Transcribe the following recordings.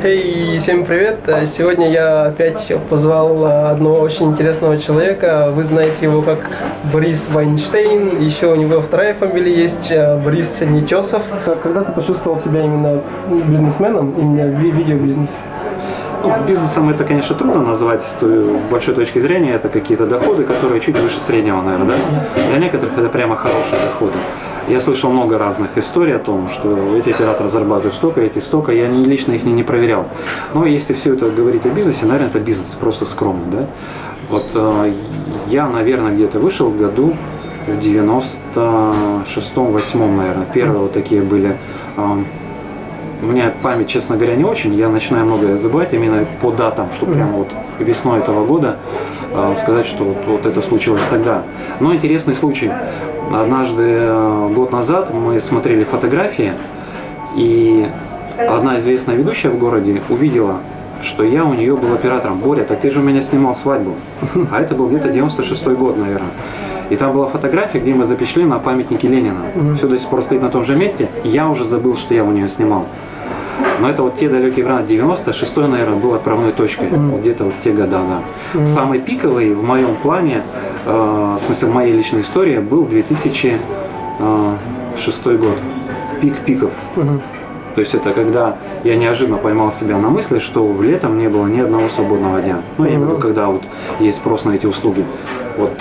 Hey, всем привет! Сегодня я опять позвал одного очень интересного человека. Вы знаете его как Борис Вайнштейн. Еще у него вторая фамилия есть, Борис Нетесов. Когда ты почувствовал себя именно бизнесменом, именно в видеобизнесе? Ну, бизнесом это, конечно, трудно назвать с той большой точки зрения. Это какие-то доходы, которые чуть выше среднего, наверное, да? Для некоторых это прямо хорошие доходы. Я слышал много разных историй о том, что эти операторы зарабатывают столько, эти столько. Я лично их не проверял. Но если все это говорить о бизнесе, наверное, это бизнес, просто скромный, да? Вот я, наверное, где-то вышел в году в 96-8, наверное. Первые вот такие были. У меня память, честно говоря, не очень. Я начинаю многое забывать именно по датам, что прямо вот весной этого года сказать, что вот это случилось тогда. Но интересный случай. Однажды, год назад, мы смотрели фотографии, и одна известная ведущая в городе увидела, что я у нее был оператором. Боря, так ты же у меня снимал свадьбу. А это был где-то 96-й год, наверное. И там была фотография, где мы запечатлели на памятнике Ленина. Все до сих пор стоит на том же месте. Я уже забыл, что я у нее снимал. Но это вот те далекие времена, 96-й, наверное, был отправной точкой. Вот где-то вот те года, да. Самый пиковый в моем плане, в смысле в моей личной истории, был 2006 год. Пик пиков. То есть это когда я неожиданно поймал себя на мысли, что летом не было ни одного свободного дня. Ну, я говорю, когда вот есть спрос на эти услуги. Вот,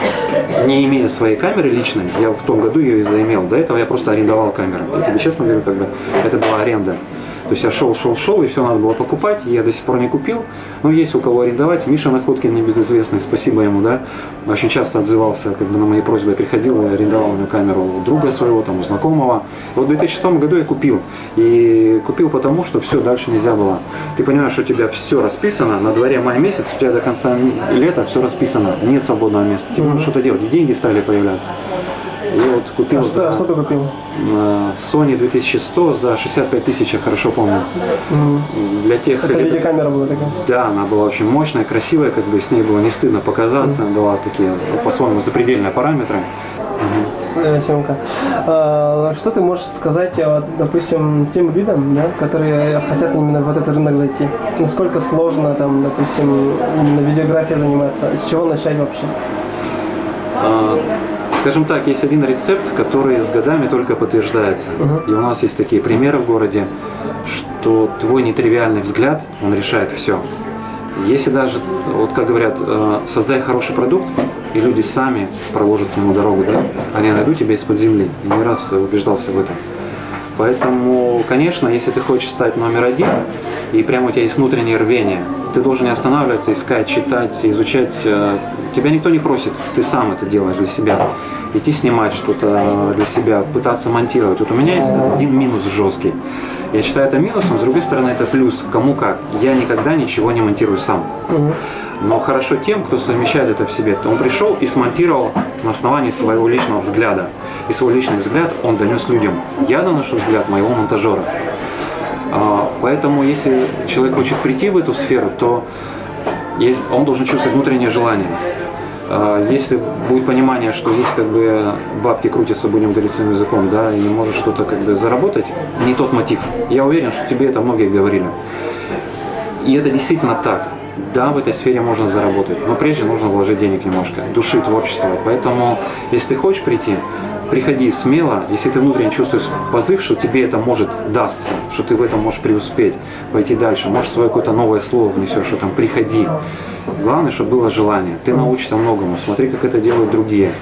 не имея своей камеры личной, я в том году ее и заимел. До этого я просто арендовал камеры. Я тебе честно говорю, как бы это была аренда. То есть я шел, и все надо было покупать, я до сих пор не купил, но есть у кого арендовать. Миша Находкин, небезызвестный, спасибо ему, да, очень часто отзывался, как бы на мои просьбы, я приходил, я арендовал у него камеру у друга своего, там, у знакомого. Вот в 2006 году я купил, и купил потому, что все, дальше нельзя было. Ты понимаешь, что у тебя все расписано, на дворе май месяц, у тебя до конца лета все расписано, нет свободного места, тебе нужно что-то делать, и деньги стали появляться. И вот купил что ты купил? Sony 2100 за 65 тысяч, я хорошо помню. Для тех, это видеокамера была такая? Да, она была очень мощная, красивая, как бы с ней было не стыдно показаться, она дала такие, по-своему, запредельные параметры. Семка. Что ты можешь сказать, допустим, тем людям, да, которые хотят именно в этот рынок зайти? Насколько сложно, там, допустим, именно видеографией заниматься? С чего начать вообще? Скажем так, есть один рецепт, который с годами только подтверждается. И у нас есть такие примеры в городе, что твой нетривиальный взгляд, он решает все. Если даже, вот как говорят, создай хороший продукт, и люди сами проложат к нему дорогу, да, они найдут тебя из-под земли. Я не раз убеждался в этом. Поэтому, конечно, если ты хочешь стать номер один, и прямо у тебя есть внутреннее рвение, ты должен не останавливаться, искать, читать, изучать. Тебя никто не просит, ты сам это делаешь для себя. Идти снимать что-то для себя, пытаться монтировать. Вот у меня есть один минус жесткий. Я считаю это минусом, с другой стороны это плюс. Кому как. Я никогда ничего не монтирую сам. Но хорошо тем, кто совмещает это в себе. Он пришел и смонтировал на основании своего личного взгляда. И свой личный взгляд он донес людям. Я доношу взгляд моего монтажера. Поэтому, если человек хочет прийти в эту сферу, то он должен чувствовать внутреннее желание. Если будет понимание, что здесь как бы бабки крутятся, будем говорить своим языком, да, и можешь что-то как бы заработать, не тот мотив. Я уверен, что тебе это многие говорили. И это действительно так. Да, в этой сфере можно заработать, но прежде нужно вложить денег немножко, души, творчества. Поэтому, если ты хочешь прийти, приходи смело, если ты внутренне чувствуешь позыв, что тебе это может дастся, что ты в этом можешь преуспеть, пойти дальше, может свое какое-то новое слово внесешь, что там приходи. Главное, чтобы было желание. Ты научишься многому, смотри, как это делают другие.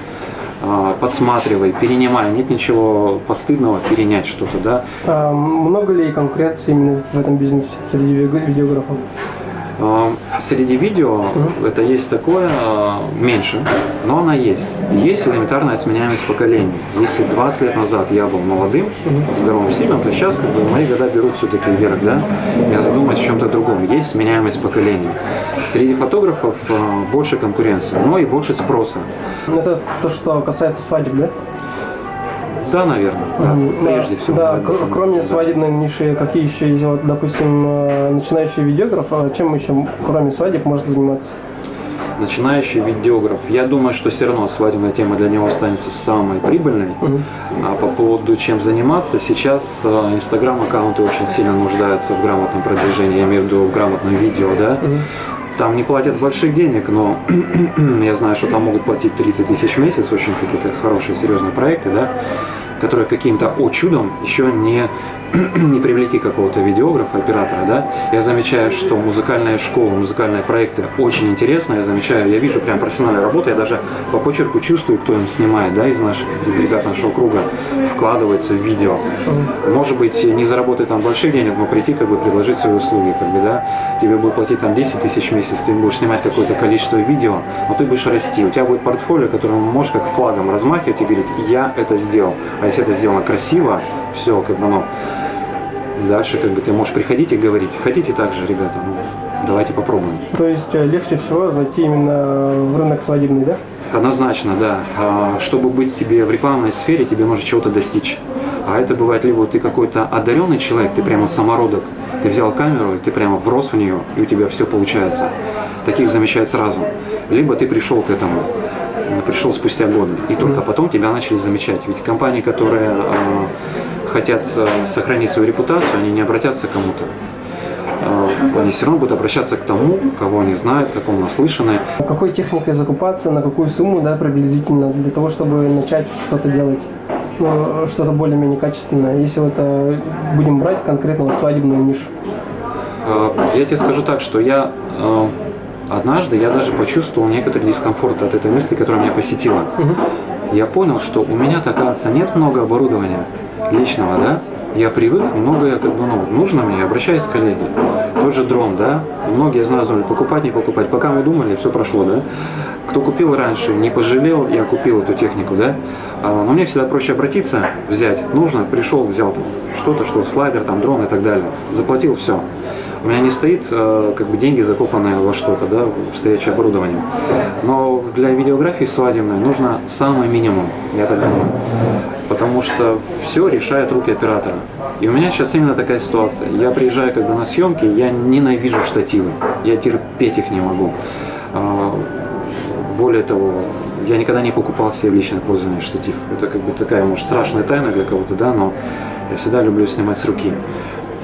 Подсматривай, перенимай. Нет ничего постыдного перенять что-то, да. Много ли конкуренции именно в этом бизнесе среди видеографов? Среди видео это есть такое, меньше, но она есть. Есть элементарная сменяемость поколений. Если 20 лет назад я был молодым, здоровым, сильным, то сейчас как бы, мои года берут все-таки вверх, да? Я задумаюсь о чем-то другом. Есть сменяемость поколений. Среди фотографов больше конкуренции, но и больше спроса. Это то, что касается свадеб, да? Да, наверное, да, прежде всего. Да, кроме свадебной ниши, какие еще есть, вот, допустим, начинающий видеограф, чем еще, кроме свадеб, может заниматься? начинающий видеограф. Я думаю, что все равно свадебная тема для него останется самой прибыльной. А по поводу чем заниматься, сейчас Инстаграм-аккаунты очень сильно нуждаются в грамотном продвижении, я имею в виду в грамотном видео, да. Там не платят больших денег, но я знаю, что там могут платить 30 тысяч в месяц, очень какие-то хорошие, серьезные проекты, да, которые каким-то чудом еще не привлекли какого-то видеографа, оператора, да. Я замечаю, что музыкальная школа, музыкальные проекты очень интересны. Я вижу прям профессиональную работу, я даже по почерку чувствую, кто им снимает, да, из ребят нашего круга, вкладывается в видео. Может быть, не заработать там больших денег, но прийти, как бы, предложить свои услуги, как бы, да. Тебе будут платить там 10 тысяч в месяц, ты будешь снимать какое-то количество видео, но ты будешь расти. У тебя будет портфолио, которым можешь как флагом размахивать и говорить: я это сделал. А если это сделано красиво, все, как бы, дальше, как бы, ты можешь приходить и говорить: хотите так же, ребята, давайте попробуем. То есть легче всего зайти именно в рынок свадебный, да? Однозначно, да. Чтобы быть тебе в рекламной сфере, тебе нужно чего-то достичь. А это бывает либо ты какой-то одаренный человек, ты прямо самородок, ты взял камеру, и ты прямо врос в нее, и у тебя все получается. Таких замечают сразу. Либо ты пришел к этому, пришел спустя годы, и только потом тебя начали замечать. Ведь компании, которые хотят сохранить свою репутацию, они не обратятся к кому-то. Они все равно будут обращаться к тому, кого они знают, о ком наслышаны. Какой техникой закупаться, на какую сумму, да, приблизительно, для того, чтобы начать что-то делать? Что-то более-менее качественное, если вот будем брать конкретно вот свадебную нишу. Я тебе скажу так, что однажды я даже почувствовал некоторый дискомфорт от этой мысли, которая меня посетила. Я понял, что у меня-то, оказывается, нет много оборудования личного, да? Я привык, многое, как бы, нужно мне, обращаюсь к коллеге. Тот же дрон, да? Многие из нас думали, покупать, не покупать. Пока мы думали, все прошло, да? Кто купил раньше, не пожалел, я купил эту технику, да? Но мне всегда проще обратиться, взять. Нужно, пришел, взял что-то, слайдер, там, дрон и так далее. Заплатил, все. У меня не стоит, как бы, деньги закопанные во что-то, да, в стоячее оборудование. Но для видеографии свадебной нужно самый минимум, я так думаю. Потому что все решает руки оператора. И у меня сейчас именно такая ситуация. Я приезжаю, как бы, на съемки, я ненавижу штативы. Я терпеть их не могу. Более того, я никогда не покупал себе в личное пользование штатив. Это, как бы, такая, может, страшная тайна для кого-то, да, но я всегда люблю снимать с руки.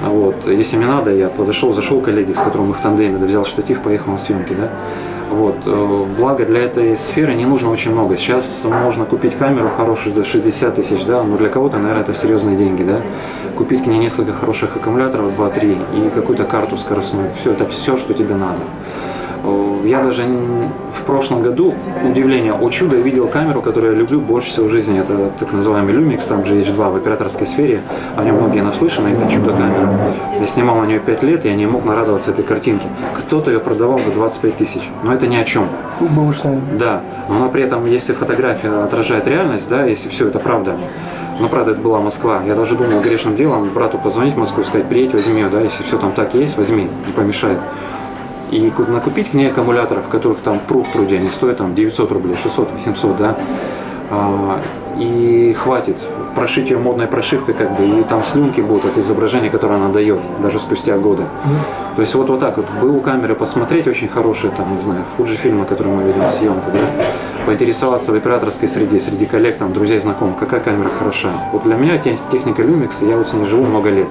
Вот. Если мне надо, я зашел к коллеге, с которым мы в тандеме, да, взял штатив, поехал на съемки, да. Вот. Благо для этой сферы не нужно очень много. Сейчас можно купить камеру хорошую за 60 тысяч, да, но для кого-то, наверное, это серьезные деньги, да. Купить к ней несколько хороших аккумуляторов, 2-3 и какую-то карту скоростную. Все, это все, что тебе надо. Я даже в прошлом году, удивление, о чудо, видел камеру, которую я люблю больше всего в жизни. Это так называемый Lumix, там GH2 в операторской сфере. О нем многие наслышаны, это чудо-камера. Я снимал на нее 5 лет, и я не мог нарадоваться этой картинке. Кто-то ее продавал за 25 тысяч, но это ни о чем. Бэушная. Да, но она при этом, если фотография отражает реальность, да, если все это правда. Но правда, это была Москва. Я даже думал грешным делом брату позвонить в Москву и сказать: приедь, возьми ее, да, если все там так есть, возьми, не помешает. И накупить к ней аккумуляторов, которых там пруд-пруди, они стоят там 900 рублей, 600, 800, да, и хватит. Прошить ее модной прошивкой, как бы, и там слюнки будут от изображения, которое она дает, даже спустя годы. То есть вот так вот, был у камеры посмотреть очень хорошие, там, не знаю, Fujifilm, который мы ведем съемку, да, поинтересоваться в операторской среде, среди коллег, там, друзей, знакомых, какая камера хороша. Вот для меня техника Lumix, я вот с ней живу много лет.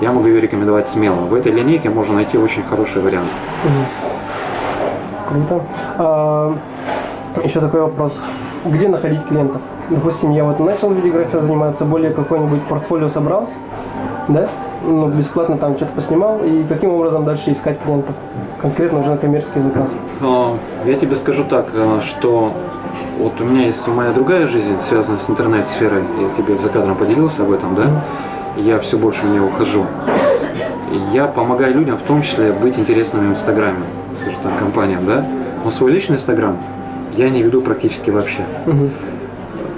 Я могу ее рекомендовать смело. В этой линейке можно найти очень хороший вариант. Круто. Еще такой вопрос. Где находить клиентов? Допустим, я вот начал видеографией заниматься, более какой-нибудь портфолио собрал, да? Ну, бесплатно там что-то поснимал, и каким образом дальше искать клиентов? Конкретно уже на коммерческий заказ. Я тебе скажу так, что вот у меня есть моя другая жизнь, связанная с интернет-сферой. Я тебе за кадром поделился об этом, да? Я все больше в нее ухожу. Я помогаю людям, в том числе, быть интересными в Инстаграме, скажем так, компаниям, да? Но свой личный Инстаграм я не веду практически вообще.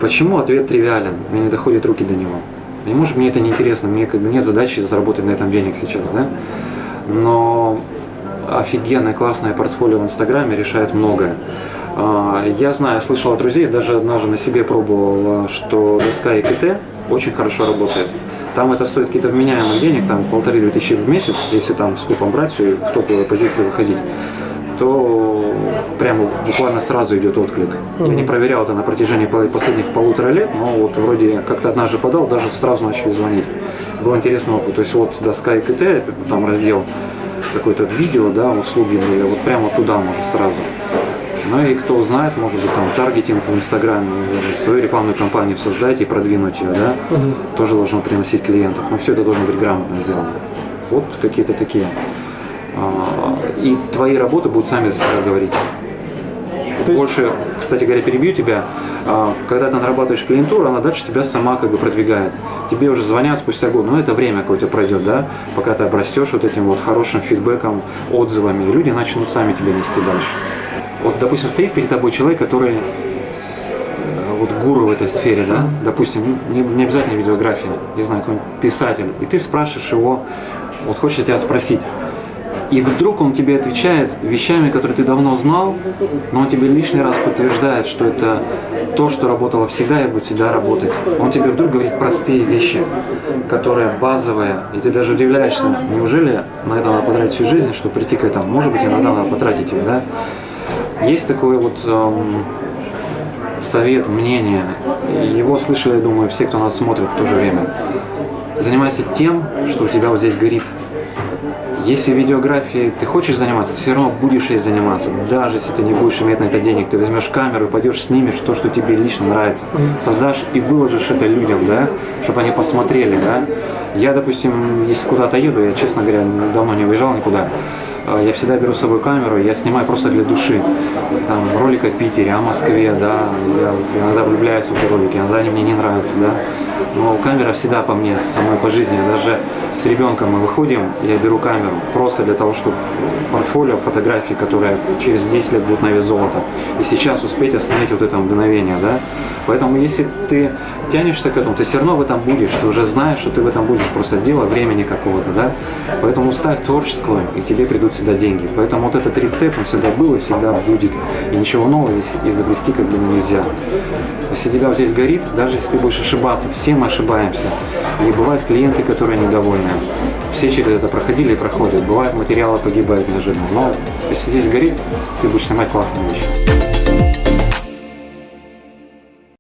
Почему? Ответ тривиален. Мне не доходят руки до него. И может, мне это не интересно, мне как бы нет задачи заработать на этом денег сейчас, да? Но офигенное, классное портфолио в Инстаграме решает многое. Я знаю, слышал от друзей, даже однажды на себе пробовал, что доска ИКТ очень хорошо работает. Там это стоит какие-то вменяемых денег, там 1500-2000 в месяц, если там скупом брать все и в топовые позиции выходить. то прямо буквально сразу идет отклик. Я не проверял это на протяжении последних 1,5 лет, но вот вроде как-то однажды подал, даже сразу начали звонить. Был интересный опыт. То есть вот доска ИКТ, там раздел какой-то видео, да, услуги были, вот прямо туда может сразу. Ну и кто знает, может быть, там таргетинг в Инстаграме, свою рекламную кампанию создать и продвинуть ее, да, тоже должно приносить клиентов. Но все это должно быть грамотно сделано. Вот какие-то такие. И твои работы будут сами за себя говорить. Больше, кстати говоря, перебью тебя, когда ты нарабатываешь клиентуру, она дальше тебя сама как бы продвигает. Тебе уже звонят спустя год, но это время какое-то пройдет, да, пока ты обрастешь вот этим вот хорошим фидбэком, отзывами, и люди начнут сами тебя нести дальше. Вот, допустим, стоит перед тобой человек, который вот гуру в этой сфере, да, допустим, не обязательно видеография, не знаю, какой-нибудь писатель, и ты спрашиваешь его, вот хочет тебя спросить, и вдруг он тебе отвечает вещами, которые ты давно знал, но он тебе лишний раз подтверждает, что это то, что работало всегда и будет всегда работать. Он тебе вдруг говорит простые вещи, которые базовые, и ты даже удивляешься, неужели на это надо потратить всю жизнь, чтобы прийти к этому? Может быть, иногда надо потратить его, да? Есть такой вот совет, мнение, его слышали, я думаю, все, кто нас смотрит в то же время. Занимайся тем, что у тебя вот здесь горит. Если видеографией ты хочешь заниматься, все равно будешь ей заниматься. Даже если ты не будешь иметь на это денег, ты возьмешь камеру и пойдешь снимешь то, что тебе лично нравится. Создашь и выложишь это людям, да, чтобы они посмотрели, да. Я, допустим, если куда-то еду, я, честно говоря, давно не уезжал никуда, я всегда беру с собой камеру, я снимаю просто для души. Там ролик о Питере, о Москве, да, я иногда влюбляюсь в эти ролики, иногда они мне не нравятся, да. Но камера всегда по мне, со мной по жизни. Даже с ребенком мы выходим, я беру камеру просто для того, чтобы портфолио фотографий, которые через 10 лет будут на вес золота. И сейчас успеть остановить вот это мгновение, да. Поэтому если ты тянешься к этому, ты все равно в этом будешь, ты уже знаешь, что ты в этом будешь, просто дело времени какого-то, да. Поэтому ставь творчество, и тебе придут всегда деньги. Поэтому вот этот рецепт, он всегда был и всегда будет. И ничего нового изобрести как бы нельзя. Если тебя вот здесь горит, даже если ты будешь ошибаться, все мы ошибаемся. И бывают клиенты, которые недовольны. Все через это проходили и проходят. Бывает, материалы погибают неожиданно. Но если здесь горит, ты будешь снимать классные вещи.